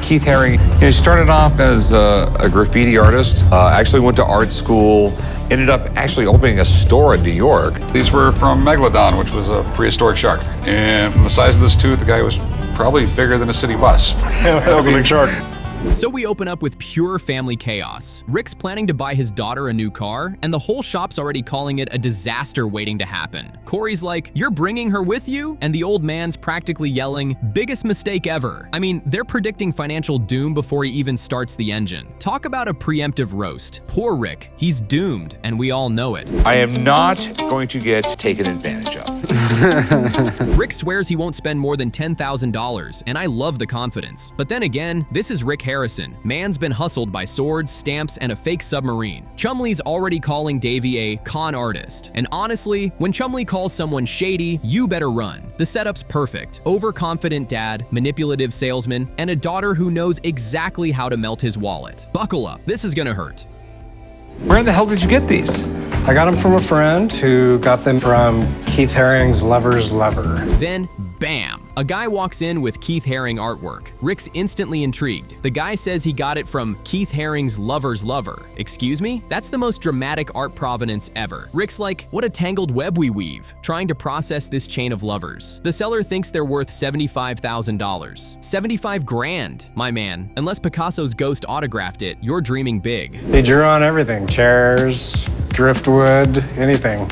Keith Haring, he started off as a graffiti artist, actually went to art school, ended up actually opening a store in New York. These were from Megalodon, which was a prehistoric shark. And from the size of this tooth, the guy was probably bigger than a city bus. That was a big shark. So we open up with pure family chaos. Rick's planning to buy his daughter a new car, and the whole shop's already calling it a disaster waiting to happen. Corey's like, "You're bringing her with you?" And the old man's practically yelling, "Biggest mistake ever." I mean, they're predicting financial doom before he even starts the engine. Talk about a preemptive roast. Poor Rick, he's doomed, and we all know it. I am not going to get taken advantage of. Rick swears he won't spend more than $10,000, and I love the confidence. But then again, this is Rick Harrison. Man's been hustled by swords, stamps, and a fake submarine. Chumlee's already calling Davey a con artist. And honestly, when Chumlee calls someone shady, you better run. The setup's perfect. Overconfident dad, manipulative salesman, and a daughter who knows exactly how to melt his wallet. Buckle up, this is gonna hurt. Where in the hell did you get these? I got them from a friend who got them from Keith Haring's Lover's Lover. Then, bam! A guy walks in with Keith Haring artwork. Rick's instantly intrigued. The guy says he got it from Keith Haring's Lover's Lover. Excuse me? That's the most dramatic art provenance ever. Rick's like, what a tangled web we weave, trying to process this chain of lovers. The seller thinks they're worth $75,000. 75 grand, my man. Unless Picasso's ghost autographed it, you're dreaming big. He drew on everything, chairs, driftwood, anything.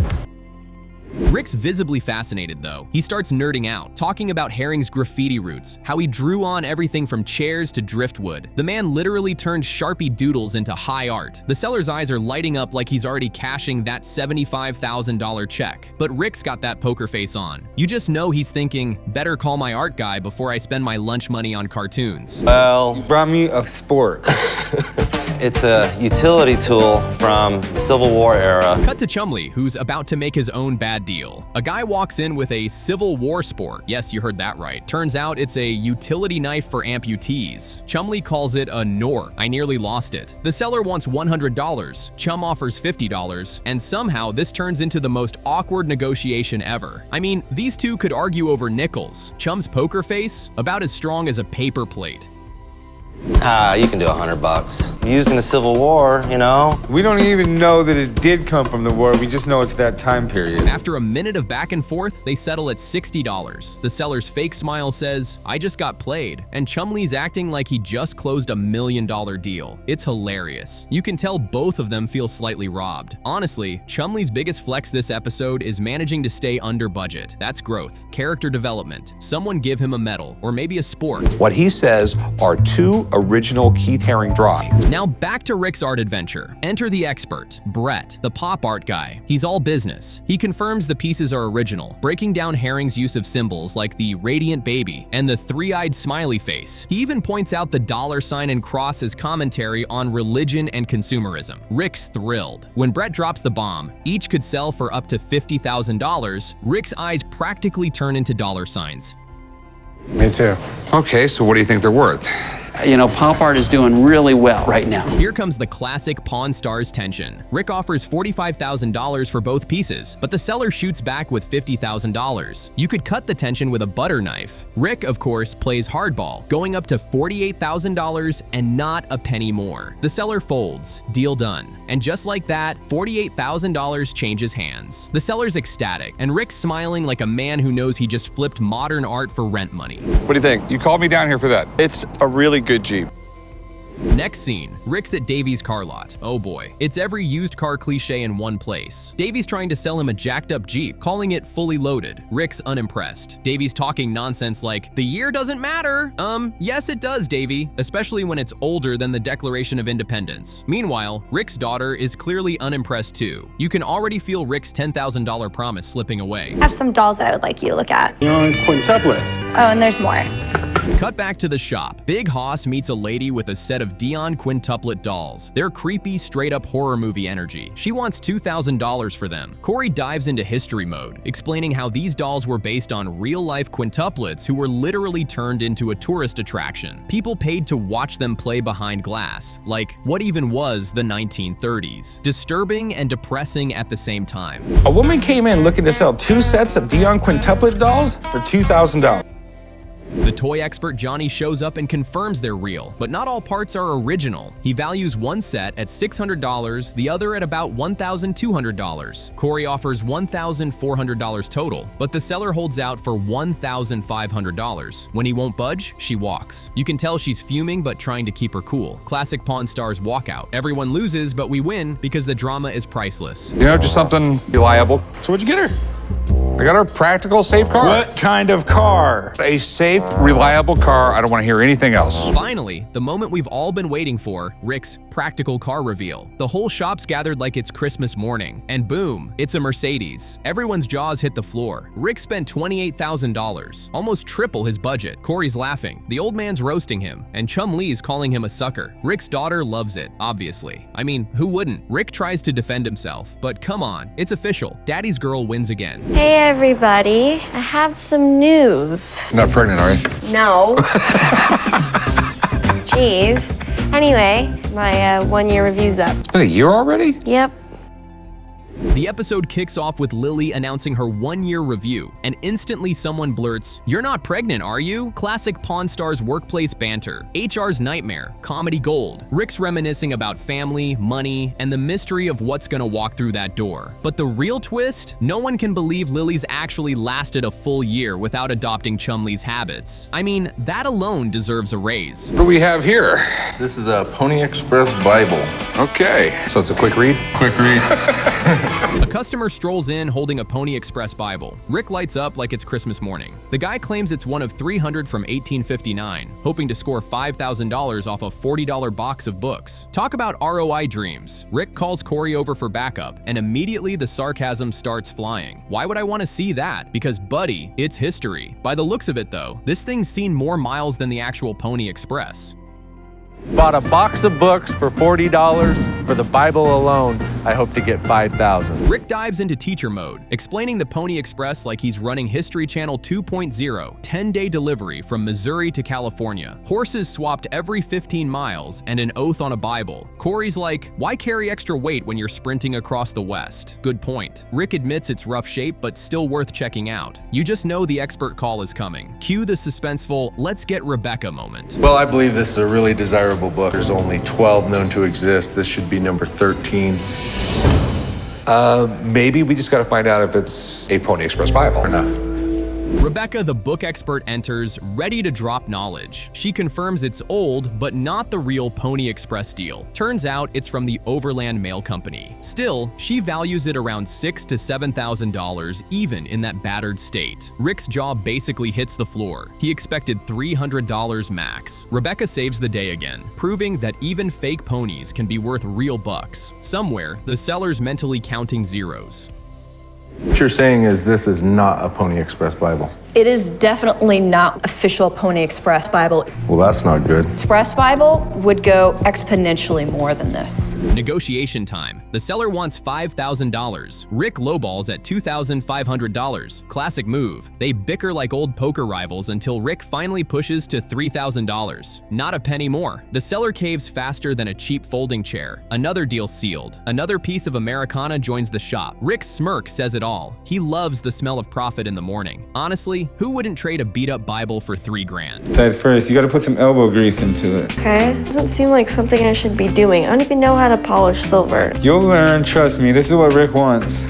Rick's visibly fascinated though. He starts nerding out, talking about Haring's graffiti roots, how he drew on everything from chairs to driftwood. The man literally turned Sharpie doodles into high art. The seller's eyes are lighting up like he's already cashing that $75,000 check. But Rick's got that poker face on. You just know he's thinking, better call my art guy before I spend my lunch money on cartoons. Well, you brought me a Spork. It's a utility tool from the Civil War era. Cut to Chumlee, who's about to make his own bad deal. A guy walks in with a Civil War Spork. Yes, you heard that right. Turns out it's a utility knife for amputees. Chumlee calls it a Nork. I nearly lost it. The seller wants $100. Chum offers $50, and somehow this turns into the most awkward negotiation ever. I mean, these two could argue over nickels. Chum's poker face, about as strong as a paper plate. You can do $100. Used in the Civil War, you know? We don't even know that it did come from the war. We just know it's that time period. After a minute of back and forth, they settle at $60. The seller's fake smile says, I just got played. And Chumlee's acting like he just closed a $1 million deal. It's hilarious. You can tell both of them feel slightly robbed. Honestly, Chumlee's biggest flex this episode is managing to stay under budget. That's growth, character development. Someone give him a medal, or maybe a Spork. What he says are two original Keith Haring drawings. Now back to Rick's art adventure. Enter the expert, Brett, the pop art guy. He's all business. He confirms the pieces are original, breaking down Haring's use of symbols like the radiant baby and the three-eyed smiley face. He even points out the $ and cross as commentary on religion and consumerism. Rick's thrilled. When Brett drops the bomb, each could sell for up to $50,000, Rick's eyes practically turn into $signs. Me too. Okay, so what do you think they're worth? You know, pop art is doing really well right now. Here comes the classic Pawn Stars tension. Rick offers $45,000 for both pieces, but the seller shoots back with $50,000. You could cut the tension with a butter knife. Rick, of course, plays hardball, going up to $48,000 and not a penny more. The seller folds. Deal done. And just like that, $48,000 changes hands. The seller's ecstatic, and Rick's smiling like a man who knows he just flipped modern art for rent money. What do you think? You called me down here for that. It's a really good Jeep. Next scene, Rick's at Davey's car lot. Oh boy, it's every used car cliche in one place. Davey's trying to sell him a jacked up Jeep, calling it fully loaded. Rick's unimpressed. Davey's talking nonsense like, the year doesn't matter. Yes it does, Davey, especially when it's older than the Declaration of Independence. Meanwhile, Rick's daughter is clearly unimpressed too. You can already feel Rick's $10,000 promise slipping away. I have some dolls that I would like you to look at. Dion Quintuplets. Oh, and there's more. Cut back to the shop. Big Hoss meets a lady with a set of Dion Quintuplet dolls. They're creepy, straight-up horror movie energy. She wants $2,000 for them. Corey dives into history mode, explaining how these dolls were based on real-life quintuplets who were literally turned into a tourist attraction. People paid to watch them play behind glass. Like, what even was the 1930s? Disturbing and depressing at the same time. A woman came in looking to sell 2 sets of Dion Quintuplet dolls for $2,000. The toy expert Johnny shows up and confirms they're real, but not all parts are original. He values one set at $600, the other at about $1,200. Corey offers $1,400 total, but the seller holds out for $1,500. When he won't budge, she walks. You can tell she's fuming but trying to keep her cool. Classic Pawn Stars walkout. Everyone loses, but we win because the drama is priceless. You know, just something reliable. So what'd you get her? I got her practical, safe car. What kind of car? A safe, reliable car. I don't want to hear anything else. Finally, the moment we've all been waiting for, Rick's practical car reveal. The whole shop's gathered like it's Christmas morning, and boom, it's a Mercedes. Everyone's jaws hit the floor. Rick spent $28,000, almost triple his budget. Corey's laughing, the old man's roasting him, and Chumlee's calling him a sucker. Rick's daughter loves it, obviously. I mean, who wouldn't? Rick tries to defend himself, but come on, it's official. Daddy's girl wins again. Hey everybody, I have some news. You're not pregnant, are you? No. Jeez. Anyway, my 1-year review's up. It's been a year already? Yep. The episode kicks off with Lily announcing her 1-year review, and instantly someone blurts, "You're not pregnant, are you?" Classic Pawn Stars workplace banter, HR's nightmare, comedy gold. Rick's reminiscing about family, money, and the mystery of what's gonna walk through that door. But the real twist? No one can believe Lily's actually lasted a full year without adopting Chumlee's habits. I mean, that alone deserves a raise. What do we have here? This is a Pony Express Bible. Okay, so it's a quick read? Quick read. A customer strolls in holding a Pony Express Bible. Rick lights up like it's Christmas morning. The guy claims it's one of 300 from 1859, hoping to score $5,000 off a $40 box of books. Talk about ROI dreams. Rick calls Corey over for backup, and immediately the sarcasm starts flying. Why would I want to see that? Because buddy, it's history. By the looks of it though, this thing's seen more miles than the actual Pony Express. Bought a box of books for $40. For the Bible alone, I hope to get $5,000. Rick dives into teacher mode, explaining the Pony Express like he's running History Channel 2.0, 10-day delivery from Missouri to California. Horses swapped every 15 miles, and an oath on a Bible. Corey's like, why carry extra weight when you're sprinting across the West? Good point. Rick admits it's rough shape, but still worth checking out. You just know the expert call is coming. Cue the suspenseful, let's get Rebecca moment. Well, I believe this is a really desirable book. There's only 12 known to exist. This should be number 13. Maybe we just got to find out if it's a Pony Express Bible or not. Rebecca, the book expert, enters, ready to drop knowledge. She confirms it's old, but not the real Pony Express deal. Turns out it's from the Overland Mail Company. Still, she values it around $6,000 to $7,000, even in that battered state. Rick's jaw basically hits the floor. He expected $300 max. Rebecca saves the day again, proving that even fake ponies can be worth real bucks. Somewhere, the seller's mentally counting zeros. What you're saying is this is not a Pony Express Bible. It is definitely not official Pony Express Bible. Well, that's not good. Express Bible would go exponentially more than this. Negotiation time. The seller wants $5,000. Rick lowballs at $2,500. Classic move. They bicker like old poker rivals until Rick finally pushes to $3,000. Not a penny more. The seller caves faster than a cheap folding chair. Another deal sealed. Another piece of Americana joins the shop. Rick's smirk says it all. He loves the smell of profit in the morning. Honestly, who wouldn't trade a beat-up Bible for $3,000? At first, you gotta put some elbow grease into it. Okay. Doesn't seem like something I should be doing. I don't even know how to polish silver. You'll learn, trust me. This is what Rick wants.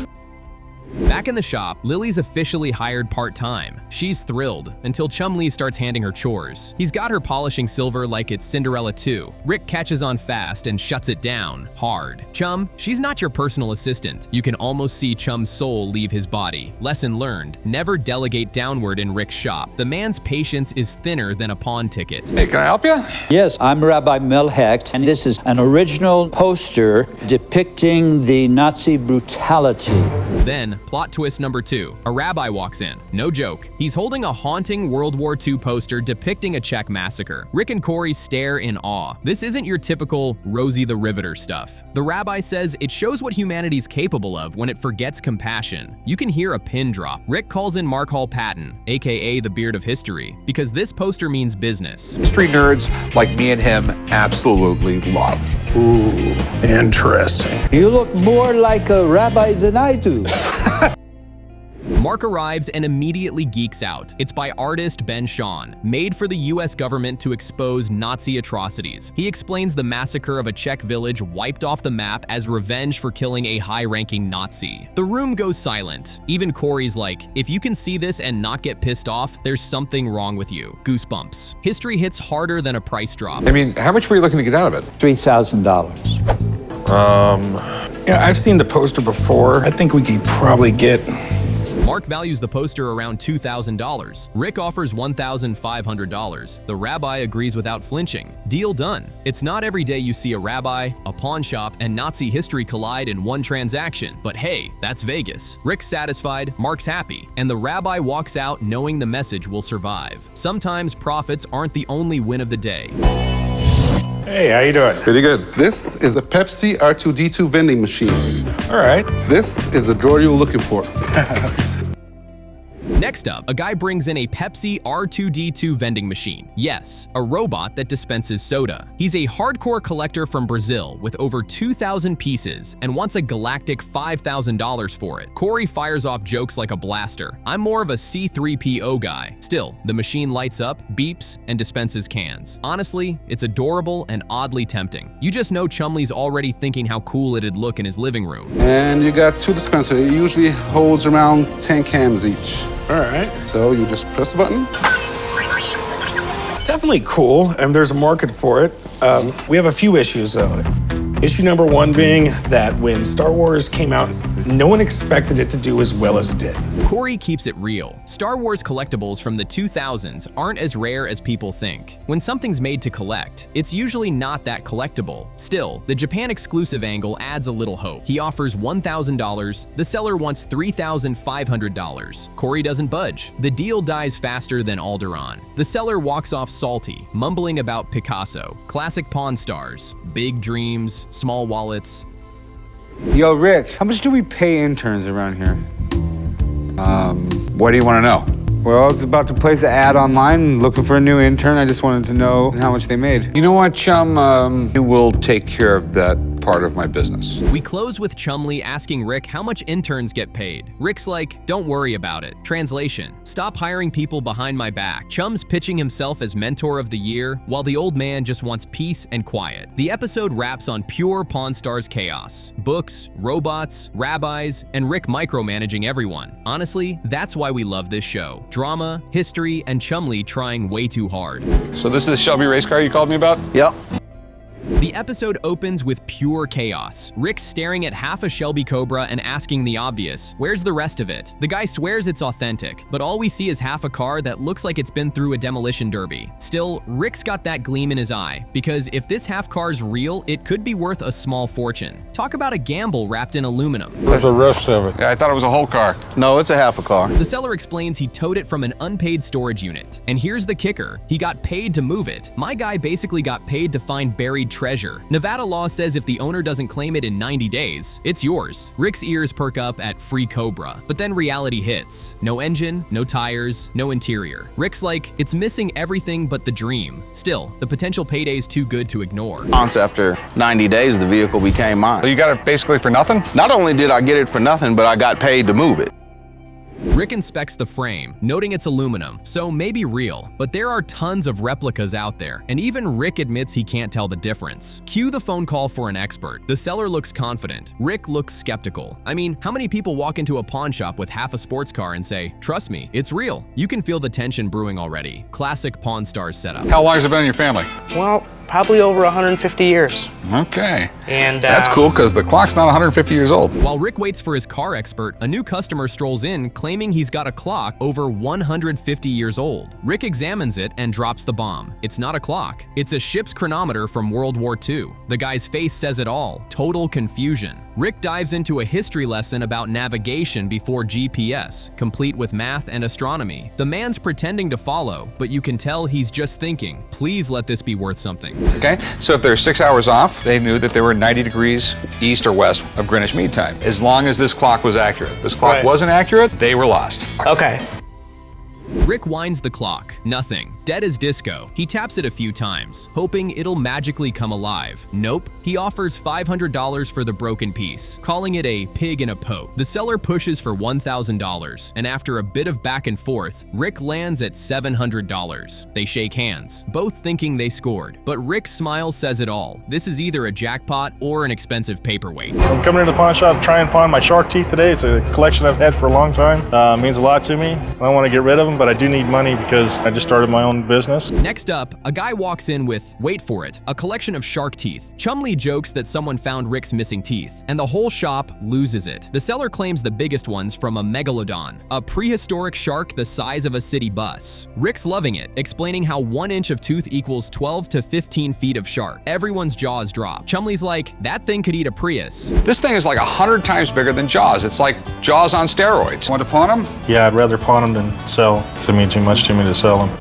Back in the shop, Lily's officially hired part-time. She's thrilled, until Chumlee starts handing her chores. He's got her polishing silver like it's Cinderella 2. Rick catches on fast and shuts it down, hard. Chum, she's not your personal assistant. You can almost see Chum's soul leave his body. Lesson learned, never delegate downward in Rick's shop. The man's patience is thinner than a pawn ticket. Hey, can I help you? Yes, I'm Rabbi Mel Hecht, and this is an original poster depicting the Nazi brutality. Then, plot twist number 2. A rabbi walks in. No joke. He's holding a haunting World War II poster depicting a Czech massacre. Rick and Corey stare in awe. This isn't your typical Rosie the Riveter stuff. The rabbi says it shows what humanity's capable of when it forgets compassion. You can hear a pin drop. Rick calls in Mark Hall Patton, aka the Beard of History, because this poster means business. Street nerds like me and him absolutely love. Ooh, interesting. You look more like a rabbi than I do. Mark arrives and immediately geeks out. It's by artist Ben Shahn, made for the US government to expose Nazi atrocities. He explains the massacre of a Czech village wiped off the map as revenge for killing a high-ranking Nazi. The room goes silent. Even Corey's like, if you can see this and not get pissed off, there's something wrong with you. Goosebumps. History hits harder than a price drop. I mean, how much were you looking to get out of it? $3,000. Yeah, I've seen the poster before. I think we could probably get... Mark values the poster around $2,000. Rick offers $1,500. The rabbi agrees without flinching. Deal done. It's not every day you see a rabbi, a pawn shop, and Nazi history collide in one transaction, but hey, that's Vegas. Rick's satisfied, Mark's happy, and the rabbi walks out knowing the message will survive. Sometimes profits aren't the only win of the day. Hey, how you doing? Pretty good. This is a Pepsi R2-D2 vending machine. All right. This is the drawer you were looking for. Next up, a guy brings in a Pepsi R2-D2 vending machine. Yes, a robot that dispenses soda. He's a hardcore collector from Brazil with over 2,000 pieces and wants a galactic $5,000 for it. Corey fires off jokes like a blaster. I'm more of a C3PO guy. Still, the machine lights up, beeps, and dispenses cans. Honestly, it's adorable and oddly tempting. You just know Chumlee's already thinking how cool it'd look in his living room. And you got 2 dispensers. It usually holds around 10 cans each. All right. So you just press the button. It's definitely cool, and there's a market for it. We have a few issues, though. Issue number 1 being that when Star Wars came out, no one expected it to do as well as it did. Corey keeps it real. Star Wars collectibles from the 2000s aren't as rare as people think. When something's made to collect, it's usually not that collectible. Still, the Japan exclusive angle adds a little hope. He offers $1,000, the seller wants $3,500. Corey doesn't budge. The deal dies faster than Alderaan. The seller walks off salty, mumbling about Picasso, classic Pawn Stars, big dreams, small wallets. Yo, Rick, how much do we pay interns around here? What do you want to know? Well, I was about to place an ad online looking for a new intern. I just wanted to know how much they made. You know what, Chum? You will take care of that part of my business. We close with Chumlee asking Rick how much interns get paid. Rick's like, don't worry about it. Translation, stop hiring people behind my back. Chum's pitching himself as mentor of the year, while the old man just wants peace and quiet. The episode wraps on pure Pawn Stars chaos. Books, robots, rabbis, and Rick micromanaging everyone. Honestly, that's why we love this show. Drama, history, and Chumlee trying way too hard. So this is the Shelby race car you called me about? Yep. The episode opens with pure chaos. Rick's staring at half a Shelby Cobra and asking the obvious, where's the rest of it? The guy swears it's authentic, but all we see is half a car that looks like it's been through a demolition derby. Still, Rick's got that gleam in his eye, because if this half car's real, it could be worth a small fortune. Talk about a gamble wrapped in aluminum. Where's the rest of it? Yeah, I thought it was a whole car. No, it's a half a car. The seller explains he towed it from an unpaid storage unit. And here's the kicker, he got paid to move it. My guy basically got paid to find buried treasure. Nevada law says if the owner doesn't claim it in 90 days, it's yours. Rick's ears perk up at free Cobra, but then reality hits. No engine, no tires, no interior. Rick's like, it's missing everything but the dream. Still, the potential payday's too good to ignore. After 90 days, the vehicle became mine. So you got it basically for nothing? Not only did I get it for nothing, but I got paid to move it. Rick inspects the frame, noting it's aluminum, so maybe real, but there are tons of replicas out there, and even Rick admits he can't tell the difference. Cue the phone call for an expert. The seller looks confident. Rick looks skeptical. I mean, how many people walk into a pawn shop with half a sports car and say, trust me, it's real? You can feel the tension brewing already. Classic Pawn Stars setup. How long has it been in your family? Well, probably over 150 years. Okay. And that's cool, because the clock's not 150 years old. While Rick waits for his car expert, a new customer strolls in claiming he's got a clock over 150 years old. Rick examines it and drops the bomb. It's not a clock. It's a ship's chronometer from World War II. The guy's face says it all. Total confusion. Rick dives into a history lesson about navigation before GPS, complete with math and astronomy. The man's pretending to follow, but you can tell he's just thinking, please let this be worth something. Okay, so if they're 6 hours off, they knew that they were 90 degrees east or west of Greenwich Mean Time, as long as this clock was accurate. This clock wasn't accurate, they were lost. Okay. Rick winds the clock. Nothing. Dead as disco. He taps it a few times, hoping it'll magically come alive. Nope. He offers $500 for the broken piece, calling it a pig in a poke. The seller pushes for $1,000, and after a bit of back and forth, Rick lands at $700. They shake hands, both thinking they scored. But Rick's smile says it all. This is either a jackpot or an expensive paperweight. I'm coming into the pawn shop to try and pawn my shark teeth today. It's a collection I've had for a long time. Means a lot to me. I don't want to get rid of them, but I do need money because I just started my own business. Next up, a guy walks in with, wait for it, a collection of shark teeth. Chumlee jokes that someone found Rick's missing teeth, and the whole shop loses it. The seller claims the biggest ones from a megalodon, a prehistoric shark the size of a city bus. Rick's loving it, explaining how 1 inch of tooth equals 12 to 15 feet of shark. Everyone's jaws drop. Chumlee's like, that thing could eat a Prius. This thing is like 100 times bigger than Jaws. It's like Jaws on steroids. Want to pawn them? Yeah, I'd rather pawn them than sell. It's mean too much to me to sell them.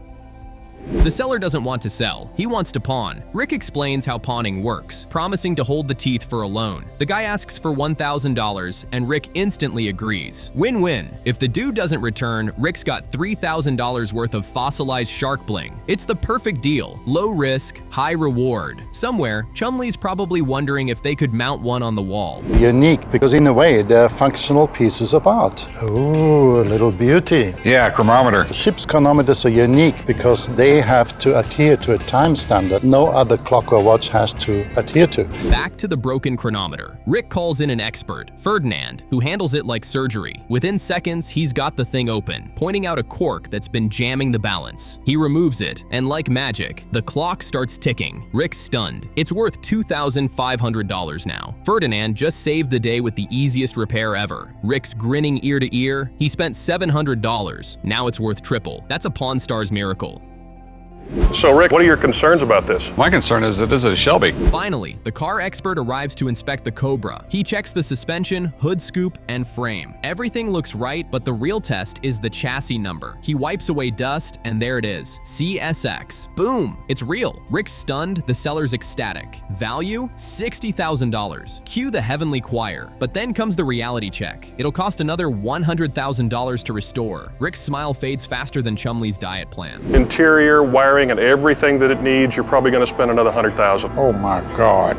The seller doesn't want to sell, he wants to pawn. Rick explains how pawning works, promising to hold the teeth for a loan. The guy asks for $1,000, and Rick instantly agrees. Win-win. If the dude doesn't return, Rick's got $3,000 worth of fossilized shark bling. It's the perfect deal. Low risk, high reward. Somewhere, Chumlee's probably wondering if they could mount one on the wall. Unique, because in a way, they're functional pieces of art. Oh, a little beauty. Yeah, chronometer. Ship's chronometers are unique because they have to adhere to a time standard no other clock or watch has to adhere to. Back to the broken chronometer. Rick calls in an expert, Ferdinand, who handles it like surgery. Within seconds, he's got the thing open, pointing out a cork that's been jamming the balance. He removes it, and like magic, the clock starts ticking. Rick's stunned. It's worth $2,500 now. Ferdinand just saved the day with the easiest repair ever. Rick's grinning ear to ear. He spent $700. Now it's worth triple. That's a Pawn Stars miracle. So Rick, what are your concerns about this? My concern is that this is a Shelby. Finally, the car expert arrives to inspect the Cobra. He checks the suspension, hood scoop, and frame. Everything looks right, but the real test is the chassis number. He wipes away dust, and there it is, CSX. Boom! It's real. Rick's stunned, the seller's ecstatic. Value? $60,000. Cue the heavenly choir. But then comes the reality check. It'll cost another $100,000 to restore. Rick's smile fades faster than Chumlee's diet plan. Interior, wiring, and everything that it needs, you're probably going to spend another $100,000. Oh my God.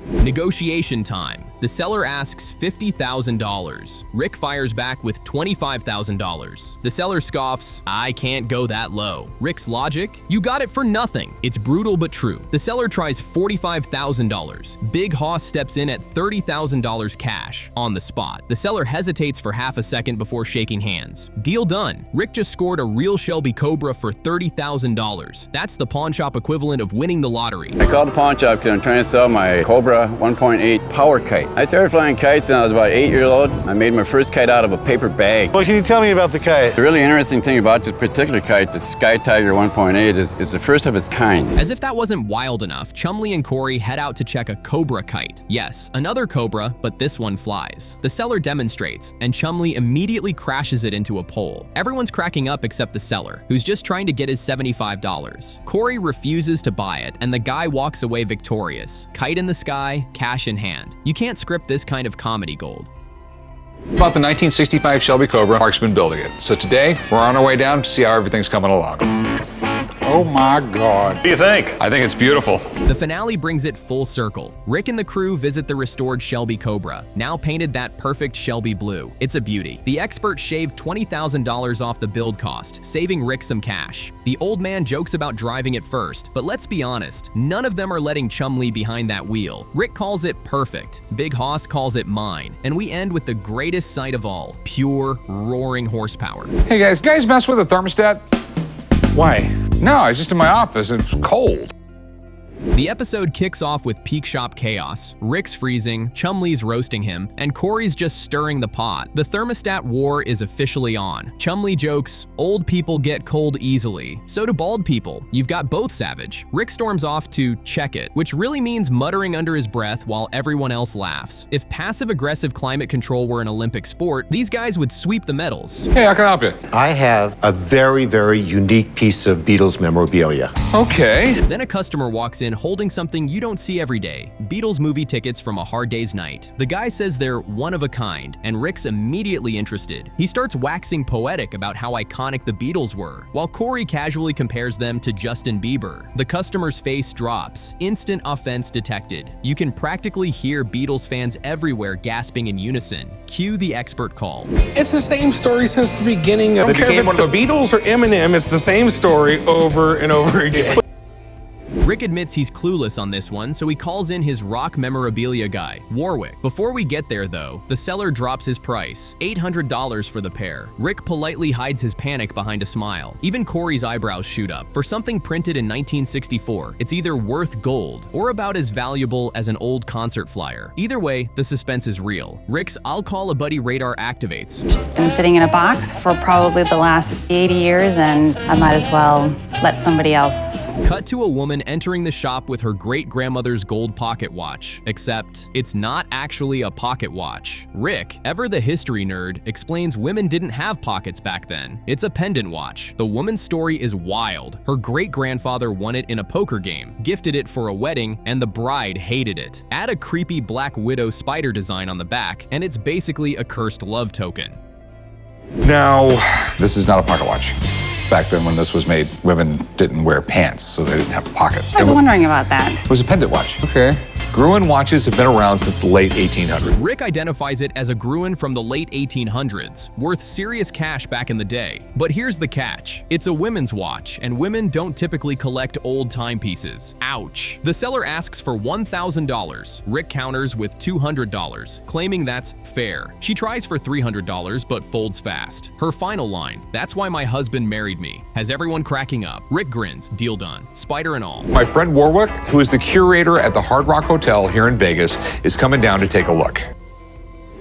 Negotiation time. The seller asks $50,000. Rick fires back with $25,000. The seller scoffs, I can't go that low. Rick's logic? You got it for nothing. It's brutal but true. The seller tries $45,000. Big Hoss steps in at $30,000 cash on the spot. The seller hesitates for half a second before shaking hands. Deal done. Rick just scored a real Shelby Cobra for $30,000. That's the pawn shop equivalent of winning the lottery. I called the pawn shop because I'm trying to sell my Cobra 1.8 power kite. I started flying kites when I was about 8 years old. I made my first kite out of a paper bag. What can you tell me about the kite? The really interesting thing about this particular kite, the Sky Tiger 1.8, is the first of its kind. As if that wasn't wild enough, Chumlee and Corey head out to check a Cobra kite. Yes, another Cobra, but this one flies. The seller demonstrates, and Chumlee immediately crashes it into a pole. Everyone's cracking up except the seller, who's just trying to get his $75. Corey refuses to buy it, and the guy walks away victorious. Kite in the sky, cash in hand. You can't script this kind of comedy gold. About the 1965 Shelby Cobra, Mark's been building it. So today, we're on our way down to see how everything's coming along. Oh my God. What do you think? I think it's beautiful. The finale brings it full circle. Rick and the crew visit the restored Shelby Cobra, now painted that perfect Shelby blue. It's a beauty. The expert shaved $20,000 off the build cost, saving Rick some cash. The old man jokes about driving it first, but let's be honest, none of them are letting Chumlee behind that wheel. Rick calls it perfect. Big Hoss calls it mine. And we end with the greatest sight of all, pure, roaring horsepower. Hey guys, you guys mess with a thermostat? Why? No, I was just in my office. It's cold. The episode kicks off with peak shop chaos. Rick's freezing, Chumlee's roasting him, and Corey's just stirring the pot. The Thermostat War is officially on. Chumlee jokes, old people get cold easily. So do bald people. You've got both savage. Rick storms off to check it, which really means muttering under his breath while everyone else laughs. If passive-aggressive climate control were an Olympic sport, these guys would sweep the medals. Hey, how can I help you? I have a very, very unique piece of Beatles memorabilia. Okay. Then a customer walks in holding something you don't see every day, Beatles movie tickets from A Hard Day's Night. The guy says they're one of a kind, and Rick's immediately interested. He starts waxing poetic about how iconic the Beatles were, while Corey casually compares them to Justin Bieber. The customer's face drops. Instant offense detected. You can practically hear Beatles fans everywhere gasping in unison. Cue the expert call. It's the same story since the beginning. I don't care if it's the Beatles or Eminem, it's the same story over and over again. Rick admits he's clueless on this one, so he calls in his rock memorabilia guy, Warwick. Before we get there, though, the seller drops his price, $800 for the pair. Rick politely hides his panic behind a smile. Even Corey's eyebrows shoot up. For something printed in 1964, it's either worth gold or about as valuable as an old concert flyer. Either way, the suspense is real. Rick's "I'll call a buddy" radar activates. It's been sitting in a box for probably the last 80 years, and I might as well let somebody else. Cut to a woman entering the shop with her great-grandmother's gold pocket watch, except it's not actually a pocket watch. Rick, ever the history nerd, explains women didn't have pockets back then. It's a pendant watch. The woman's story is wild. Her great-grandfather won it in a poker game, gifted it for a wedding, and the bride hated it. Add a creepy Black Widow spider design on the back, and it's basically a cursed love token. Now, this is not a pocket watch. Back then when this was made, women didn't wear pants, so they didn't have pockets. I was wondering about that. It was a pendant watch. Okay. Gruen watches have been around since the late 1800s. Rick identifies it as a Gruen from the late 1800s, worth serious cash back in the day. But here's the catch. It's a women's watch, and women don't typically collect old timepieces. Ouch. The seller asks for $1,000. Rick counters with $200, claiming that's fair. She tries for $300, but folds fast. Her final line, "That's why my husband married me," has everyone cracking up. Rick grins, deal done, spider and all. My friend Warwick, who is the curator at the Hard Rock Hotel here in Vegas, is coming down to take a look.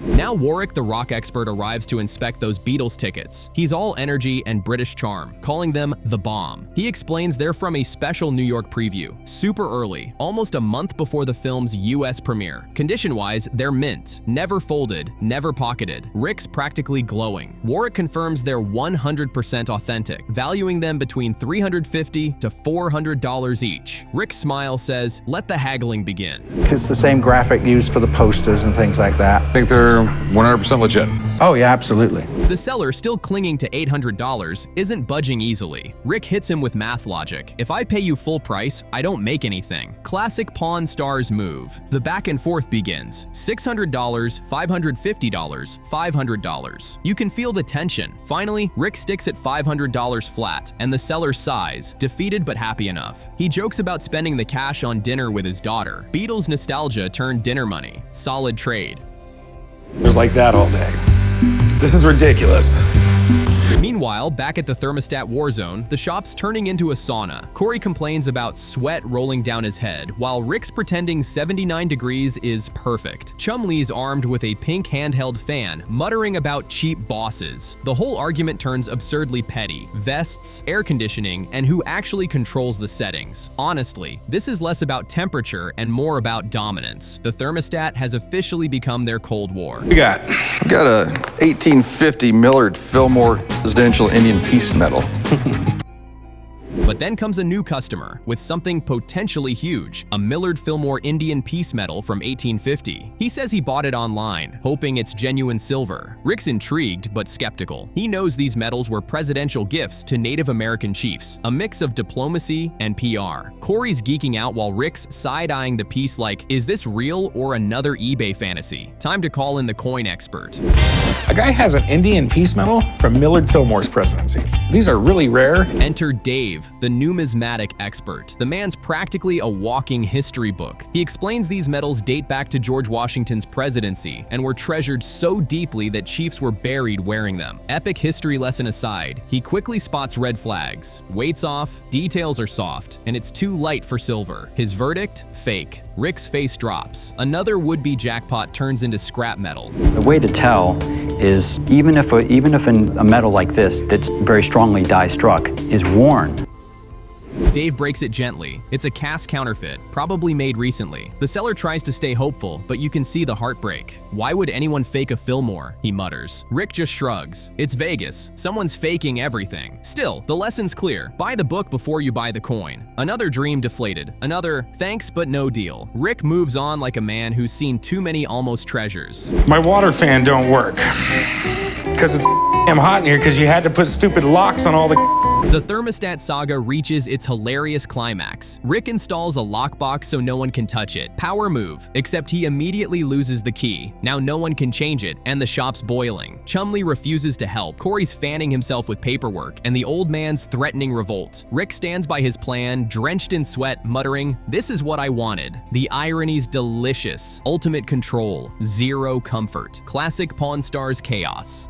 Now Warwick, the rock expert, arrives to inspect those Beatles tickets. He's all energy and British charm, calling them the bomb. He explains they're from a special New York preview, super early, almost a month before the film's US premiere. Condition-wise, they're mint, never folded, never pocketed. Rick's practically glowing. Warwick confirms they're 100% authentic, valuing them between $350 to $400 each. Rick's smile says, "Let the haggling begin." It's the same graphic used for the posters and things like that. I think they're 100% legit. Oh yeah, absolutely. The seller, still clinging to $800, isn't budging easily. Rick hits him with math logic. "If I pay you full price, I don't make anything." Classic Pawn Stars move. The back and forth begins. $600, $550, $500. You can feel the tension. Finally, Rick sticks at $500 flat, and the seller sighs, defeated but happy enough. He jokes about spending the cash on dinner with his daughter. Beatles nostalgia turned dinner money. Solid trade. It was like that all day. This is ridiculous. Meanwhile, back at the Thermostat War Zone, the shop's turning into a sauna. Corey complains about sweat rolling down his head, while Rick's pretending 79 degrees is perfect. Chumlee's armed with a pink handheld fan, muttering about cheap bosses. The whole argument turns absurdly petty. Vests, air conditioning, and who actually controls the settings. Honestly, this is less about temperature and more about dominance. The thermostat has officially become their Cold War. We got a 1850 Millard Fillmore Presidential Indian Peace Medal. But then comes a new customer with something potentially huge, a Millard Fillmore Indian Peace Medal from 1850. He says he bought it online, hoping it's genuine silver. Rick's intrigued but skeptical. He knows these medals were presidential gifts to Native American chiefs, a mix of diplomacy and PR. Corey's geeking out while Rick's side-eyeing the piece like, is this real or another eBay fantasy? Time to call in the coin expert. A guy has an Indian Peace Medal from Millard Fillmore's presidency. These are really rare. Enter Dave, the numismatic expert. The man's practically a walking history book. He explains these medals date back to George Washington's presidency and were treasured so deeply that chiefs were buried wearing them. Epic history lesson aside, he quickly spots red flags. Weight's off, details are soft, and it's too light for silver. His verdict? Fake. Rick's face drops. Another would-be jackpot turns into scrap metal. The way to tell is even if a metal like this that's very strongly die-struck is worn, Dave breaks it gently. It's a cast counterfeit, probably made recently. The seller tries to stay hopeful, but you can see the heartbreak. Why would anyone fake a Fillmore? He mutters. Rick just shrugs. It's Vegas. Someone's faking everything. Still, the lesson's clear. Buy the book before you buy the coin. Another dream deflated. Another thanks but no deal. Rick moves on like a man who's seen too many almost treasures. My water fan don't work. Because it's damn hot in here because you had to put stupid locks on all the. The thermostat saga reaches its hilarious climax. Rick installs a lockbox so no one can touch it. Power move, except he immediately loses the key. Now no one can change it, and the shop's boiling. Chumlee refuses to help. Corey's fanning himself with paperwork, and the old man's threatening revolt. Rick stands by his plan, drenched in sweat, muttering, "This is what I wanted." The irony's delicious. Ultimate control, zero comfort. Classic Pawn Stars chaos.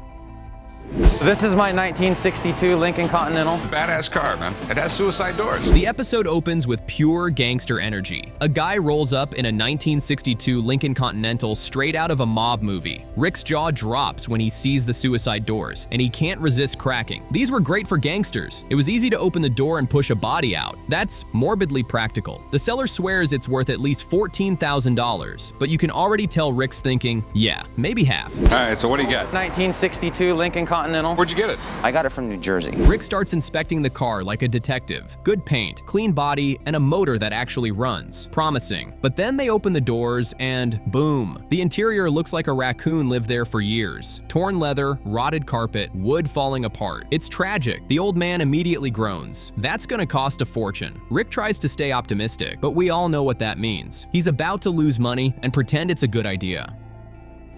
This is my 1962 Lincoln Continental. Badass car, man. It has suicide doors. The episode opens with pure gangster energy. A guy rolls up in a 1962 Lincoln Continental straight out of a mob movie. Rick's jaw drops when he sees the suicide doors, and he can't resist cracking. These were great for gangsters. It was easy to open the door and push a body out. That's morbidly practical. The seller swears it's worth at least $14,000, but you can already tell Rick's thinking, yeah, maybe half. All right, so what do you got? 1962 Lincoln Continental. Where'd you get it? I got it from New Jersey. Rick starts inspecting the car like a detective. Good paint, clean body, and a motor that actually runs. Promising. But then they open the doors and boom. The interior looks like a raccoon lived there for years. Torn leather, rotted carpet, wood falling apart. It's tragic. The old man immediately groans. That's gonna cost a fortune. Rick tries to stay optimistic, but we all know what that means. He's about to lose money and pretend it's a good idea.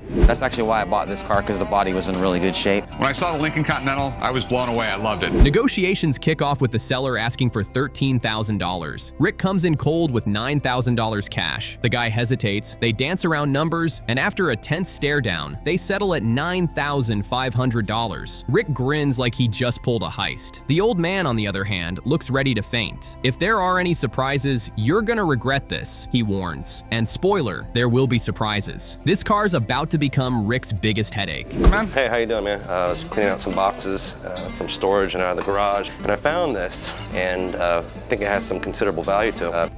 That's actually why I bought this car, because the body was in really good shape. When I saw the Lincoln Continental, I was blown away. I loved it. Negotiations kick off with the seller asking for $13,000. Rick comes in cold with $9,000 cash. The guy hesitates, they dance around numbers, and after a tense stare down, they settle at $9,500. Rick grins like he just pulled a heist. The old man, on the other hand, looks ready to faint. If there are any surprises, you're gonna regret this, he warns. And spoiler, there will be surprises. This car's about to become Rick's biggest headache. Hey, how you doing, man? I was cleaning out some boxes from storage and out of the garage, and I found this, and I think it has some considerable value to it.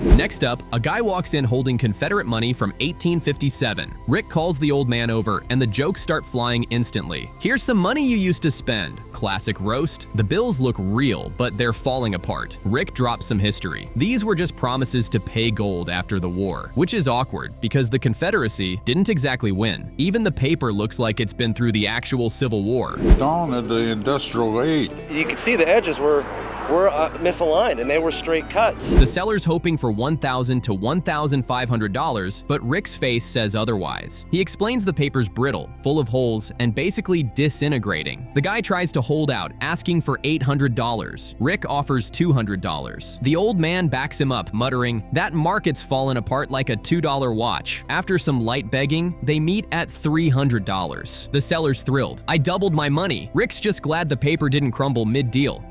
Next up, a guy walks in holding Confederate money from 1857. Rick calls the old man over, and the jokes start flying instantly. Here's some money you used to spend. Classic roast. The bills look real, but they're falling apart. Rick drops some history. These were just promises to pay gold after the war, which is awkward because the Confederacy didn't exactly win. Even the paper looks like it's been through the actual Civil War. Dawn of the Industrial Age. You can see the edges were misaligned, and they were straight cuts. The seller's hoping for $1,000 to $1,500, but Rick's face says otherwise. He explains the paper's brittle, full of holes, and basically disintegrating. The guy tries to hold out, asking for $800. Rick offers $200. The old man backs him up, muttering, "That market's fallen apart like a $2 watch." After some light begging, they meet at $300. The seller's thrilled. "I doubled my money." Rick's just glad the paper didn't crumble mid-deal.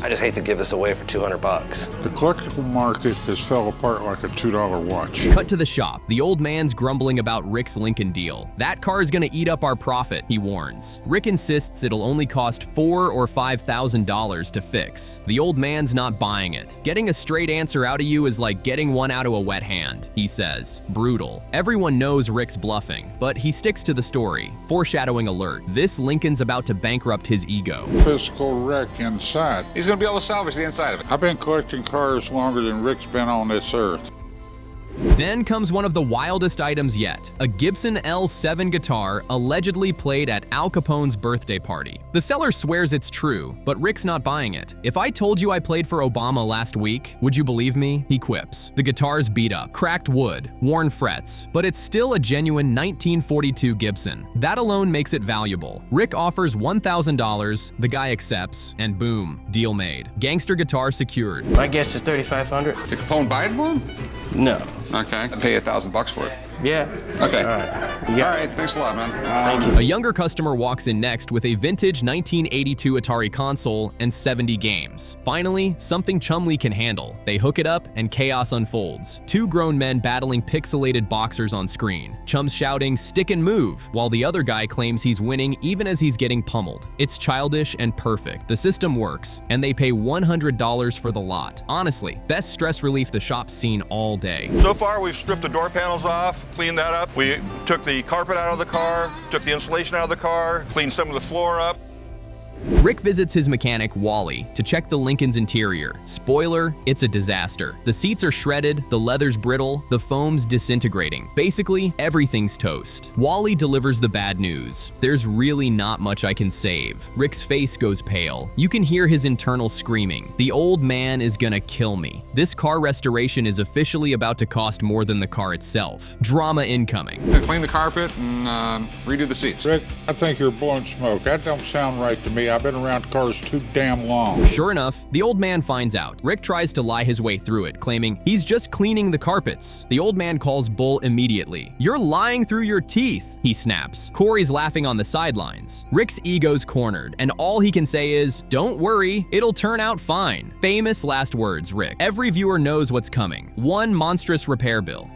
I just hate to give this away for $200. The collectible market has fell apart like a $2 watch. Cut to the shop. The old man's grumbling about Rick's Lincoln deal. "That car is gonna eat up our profit," he warns. Rick insists it'll only cost $4,000 or $5,000 to fix. The old man's not buying it. "Getting a straight answer out of you is like getting one out of a wet hand," he says. Brutal. Everyone knows Rick's bluffing, but he sticks to the story. Foreshadowing alert. This Lincoln's about to bankrupt his ego. Physical wreck inside. He's going to be able to salvage the inside of it. I've been collecting cars longer than Rick's been on this earth. Then comes one of the wildest items yet, a Gibson L7 guitar allegedly played at Al Capone's birthday party. The seller swears it's true, but Rick's not buying it. "If I told you I played for Obama last week, would you believe me?" he quips. The guitar's beat up, cracked wood, worn frets, but it's still a genuine 1942 Gibson. That alone makes it valuable. Rick offers $1,000, the guy accepts, and boom, deal made. Gangster guitar secured. My guess is $3,500. Did Capone buy it for him? No. Okay. I'd pay $1,000 for it. Yeah. Okay. All right. You got All right, thanks a lot, man. Thank you. A younger customer walks in next with a vintage 1982 Atari console and 70 games. Finally, something Chumlee can handle. They hook it up and chaos unfolds. Two grown men battling pixelated boxers on screen. Chum's shouting, "Stick and move," while the other guy claims he's winning even as he's getting pummeled. It's childish and perfect. The system works, and they pay $100 for the lot. Honestly, best stress relief the shop's seen all day. So far, we've stripped the door panels off, cleaned that up. We took the carpet out of the car, took the insulation out of the car, cleaned some of the floor up. Rick visits his mechanic, Wally, to check the Lincoln's interior. Spoiler, it's a disaster. The seats are shredded, the leather's brittle, the foam's disintegrating. Basically, everything's toast. Wally delivers the bad news. There's really not much I can save. Rick's face goes pale. You can hear his internal screaming. The old man is gonna kill me. This car restoration is officially about to cost more than the car itself. Drama incoming. Clean the carpet and redo the seats. Rick, I think you're blowing smoke. That don't sound right to me. I've been around cars too damn long. Sure enough, the old man finds out. Rick tries to lie his way through it, claiming he's just cleaning the carpets. The old man calls bull immediately. "You're lying through your teeth," he snaps. Corey's laughing on the sidelines. Rick's ego's cornered, and all he can say is, "Don't worry, it'll turn out fine." Famous last words, Rick. Every viewer knows what's coming. One monstrous repair bill.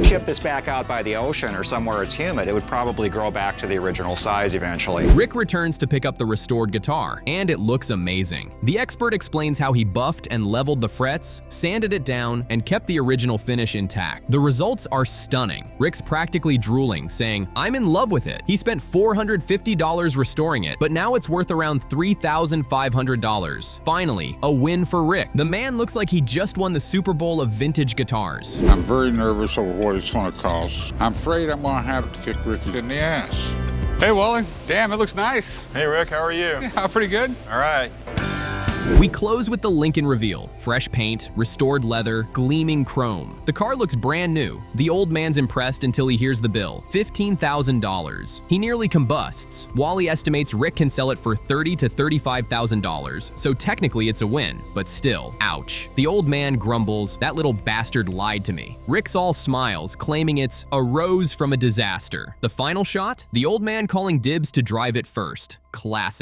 Ship this back out by the ocean or somewhere it's humid, it would probably grow back to the original size eventually. Rick returns to pick up the restored guitar, and it looks amazing. The expert explains how he buffed and leveled the frets, sanded it down, and kept the original finish intact. The results are stunning. Rick's practically drooling, saying, "I'm in love with it." He spent $450 restoring it, but now it's worth around $3,500. Finally, a win for Rick. The man looks like he just won the Super Bowl of vintage guitars. I'm very nervous over what it's going to cost. I'm afraid I'm going to have to kick Rick in the ass. Hey, Wally. Damn, it looks nice. Hey, Rick, how are you? Yeah, pretty good. All right. We close with the Lincoln reveal. Fresh paint, restored leather, gleaming chrome. The car looks brand new. The old man's impressed until he hears the bill, $15,000. He nearly combusts. Wally estimates Rick can sell it for $30,000 to $35,000, so technically it's a win, but still, ouch. The old man grumbles, "That little bastard lied to me." Rick's all smiles, claiming it's a rose from a disaster. The final shot? The old man calling dibs to drive it first. Classic.